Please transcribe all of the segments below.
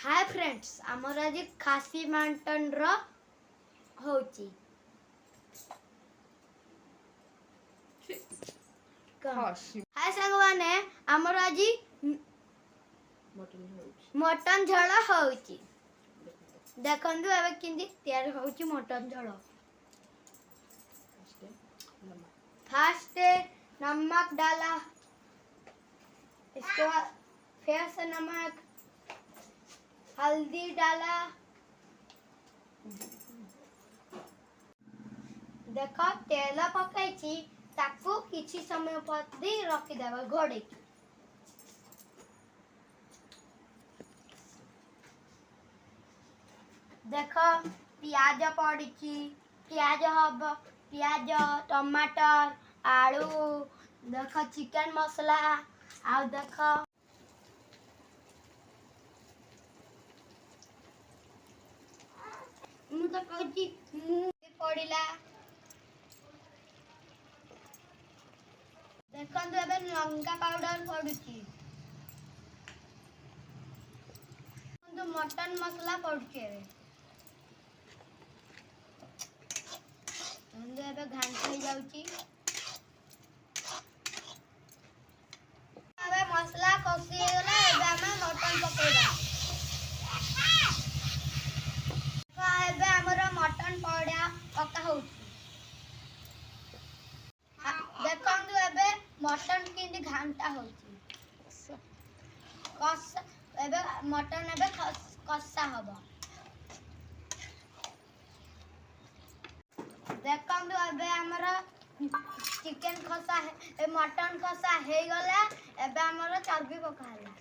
Hi friends आमर आज खासी मटन होची हाय संगवाने आमर आज मटन झोल होची देखंतु एबे किंदी तैयार होची मटन झोल। फर्स्ट नमक डाला, इसके बाद फिर से नमक, हल्दी डाला, देख तेल पकई ताकू किसी समय पर रखिदेव घोड़े। देख पियाज पड़ी, पियाज हम पियाज टमाटर आलू देख चिकन मसला आ देख मु तो कहती पड़िला। देखंतु एबे लंका पाउडर पड़ुची, मटन मसला पड़ुची एबे घांटी जाउची। एबे मसला कसी गेला एबे हम मटन पकेइबा। एबे हमर मटन पड़ा पका होउची। देखंतु एबे मटन किंदी घांटा होउची कस एबे मटन एबे कसा हबो। देखंतु एबे हमर चिकन कसा है मटन कसा हे गला एबे हमर चर्बी पकाला।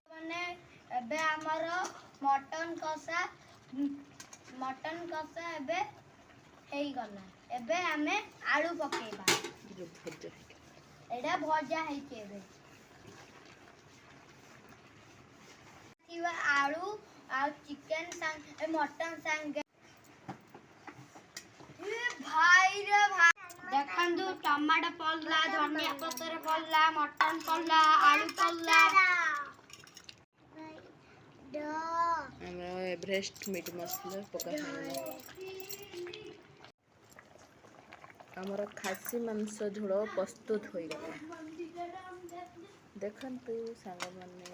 माने एबे हमर मटन कसा एबे हे गला। एबे हमें आलू पकेबा, एडा भजा है केबे आलू आ चिकन संग मटन संग भाई रे भाई। देखंतु टमाटो पड़ला, धनिया पत्र पड़ला, मटन पड़ला, आलू पड़ला, हमरा एवरेस्ट मीट मसला पका हमर खासी मांस झोल प्रस्तुत हो गला। देखंतु सांग माने